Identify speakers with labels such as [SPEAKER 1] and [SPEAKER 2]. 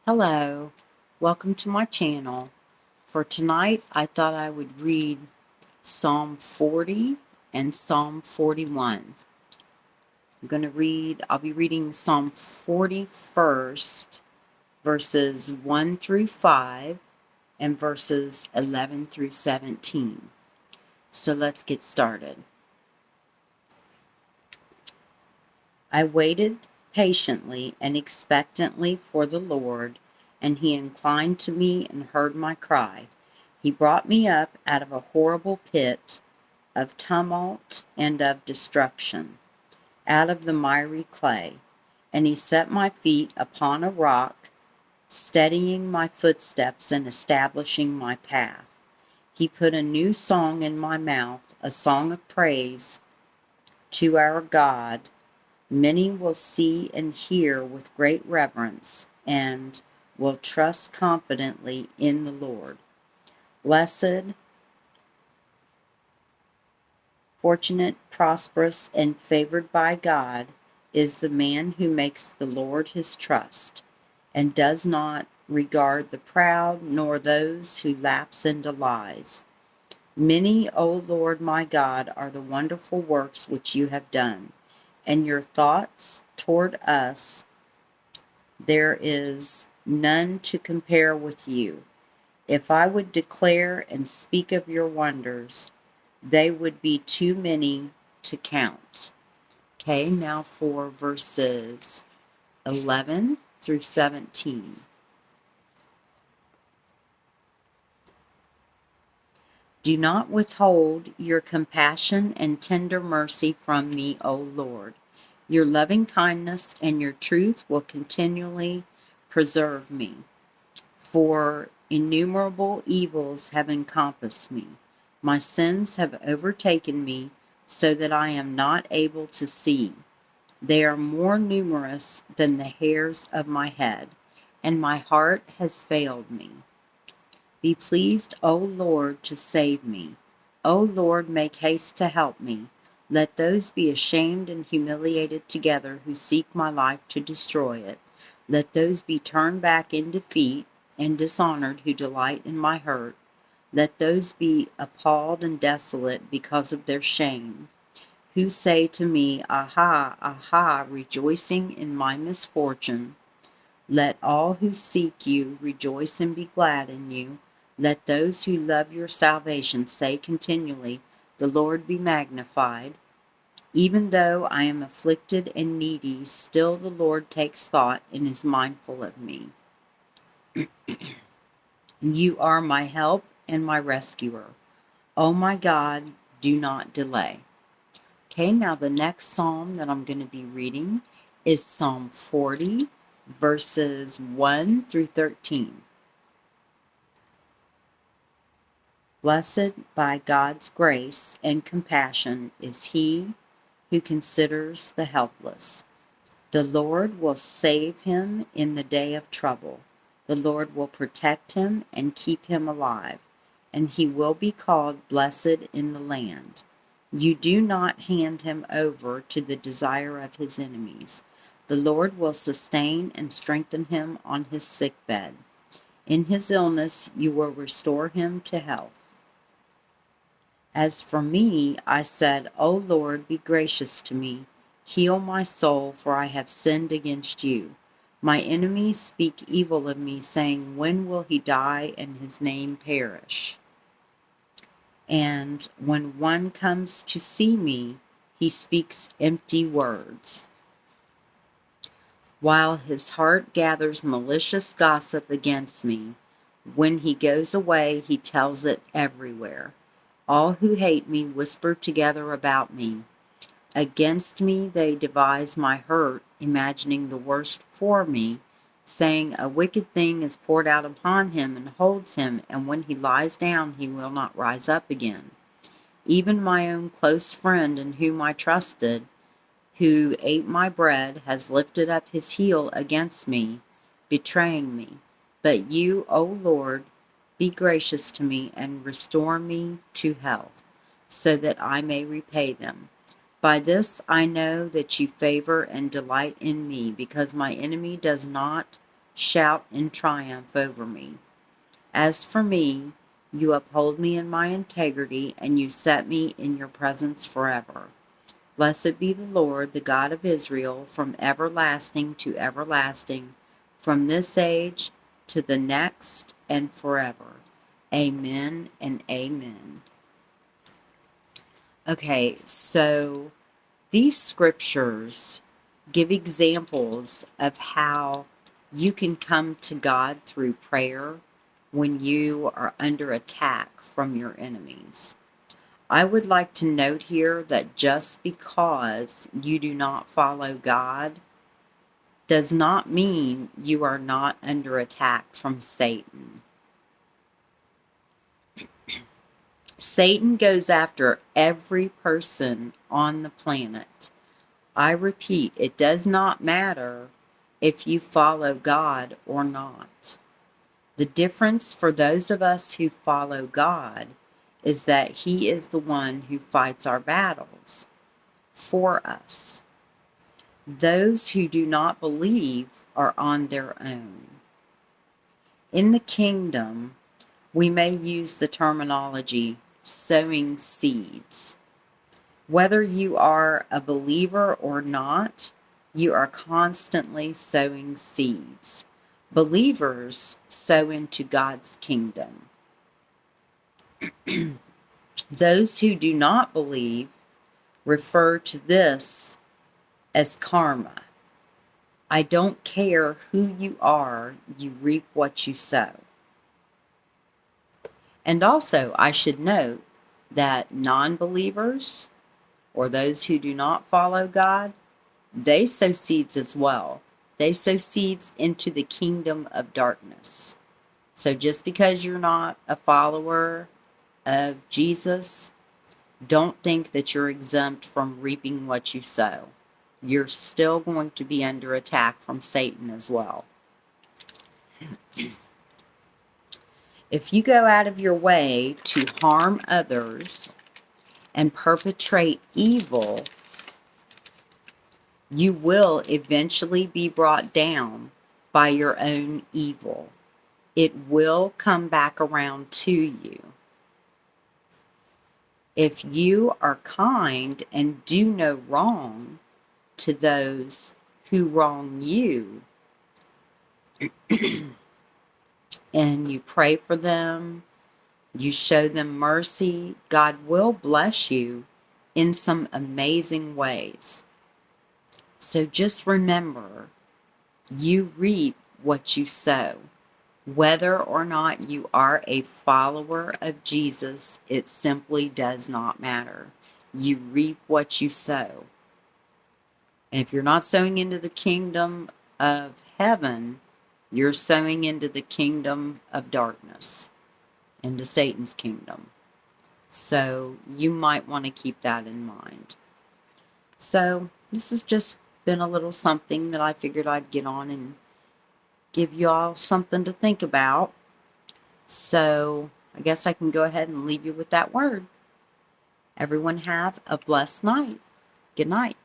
[SPEAKER 1] Hello, welcome to my channel. For tonight, I thought I would read Psalm 40 and Psalm 41. I'll be reading Psalm 40 first, verses 1 through 5, and verses 11 through 17. So let's get started. I waited patiently and expectantly for the Lord, and he inclined to me and heard my cry. He brought me up out of a horrible pit of tumult and of destruction, out of the miry clay. And he set my feet upon a rock, steadying my footsteps and establishing my path. He put a new song in my mouth, a song of praise to our God. Many will see and hear with great reverence and will trust confidently in the Lord. Blessed, fortunate, prosperous, and favored by God is the man who makes the Lord his trust and does not regard the proud nor those who lapse into lies. Many, O Lord my God, are the wonderful works which you have done, and your thoughts toward us, there is none to compare with you. If I would declare and speak of your wonders, they would be too many to count. Okay, now for verses 11 through 17. Do not withhold your compassion and tender mercy from me, O Lord. Your loving kindness and your truth will continually preserve me. For innumerable evils have encompassed me. My sins have overtaken me, so that I am not able to see. They are more numerous than the hairs of my head, and my heart has failed me. Be pleased, O Lord, to save me. O Lord, make haste to help me. Let those be ashamed and humiliated together who seek my life to destroy it. Let those be turned back in defeat and dishonored who delight in my hurt. Let those be appalled and desolate because of their shame, who say to me, Aha, aha, rejoicing in my misfortune. Let all who seek you rejoice and be glad in you. Let those who love your salvation say continually, The Lord be magnified. Even though I am afflicted and needy, still the Lord takes thought and is mindful of me. You are my help and my rescuer. Oh my God, do not delay. Okay, now the next psalm that I'm going to be reading is Psalm 40, verses 1 through 13. Blessed by God's grace and compassion is he who considers the helpless. The Lord will save him in the day of trouble. The Lord will protect him and keep him alive, and he will be called blessed in the land. You do not hand him over to the desire of his enemies. The Lord will sustain and strengthen him on his sick bed. In his illness, you will restore him to health. As for me, I said, O Lord, be gracious to me. Heal my soul, for I have sinned against you. My enemies speak evil of me, saying, When will he die and his name perish? And when one comes to see me, he speaks empty words, while his heart gathers malicious gossip against me. When he goes away, he tells it everywhere. All who hate me whisper together about me. Against me they devise my hurt, imagining the worst for me, saying, A wicked thing is poured out upon him and holds him, and when he lies down he will not rise up again. Even my own close friend in whom I trusted, who ate my bread, has lifted up his heel against me, betraying me. But you, O Lord, be gracious to me and restore me to health, so that I may repay them. By this I know that you favor and delight in me, because my enemy does not shout in triumph over me. As for me, you uphold me in my integrity, and you set me in your presence forever. Blessed be the Lord, the God of Israel, from everlasting to everlasting, from this age to the next and forever. Amen and amen. Okay, so these scriptures give examples of how you can come to God through prayer when you are under attack from your enemies. I would like to note here that just because you do not follow God does not mean you are not under attack from Satan. Satan goes after every person on the planet. I repeat, it does not matter if you follow God or not. The difference for those of us who follow God is that He is the one who fights our battles for us. Those who do not believe are on their own. In the kingdom, we may use the terminology sowing seeds. Whether you are a believer or not, you are constantly sowing seeds. Believers sow into God's kingdom. Those who do not believe refer to this as karma. I don't care who you are, you reap what you sow. And also, I should note that non-believers, or those who do not follow God, they sow seeds as well. They sow seeds into the kingdom of darkness. So just because you're not a follower of Jesus, don't think that you're exempt from reaping what you sow. You're still going to be under attack from Satan as well. If you go out of your way to harm others and perpetrate evil, you will eventually be brought down by your own evil. It will come back around to you. If you are kind and do no wrong to those who wrong you, and you pray for them, you show them mercy, God will bless you in some amazing ways. So just remember, you reap what you sow. Whether or not you are a follower of Jesus, it simply does not matter. You reap what you sow. And if you're not sowing into the kingdom of heaven, you're sowing into the kingdom of darkness, into Satan's kingdom. So you might want to keep that in mind. So this has just been a little something that I figured I'd get on and give you all something to think about. So I guess I can go ahead and leave you with that word. Everyone have a blessed night. Good night.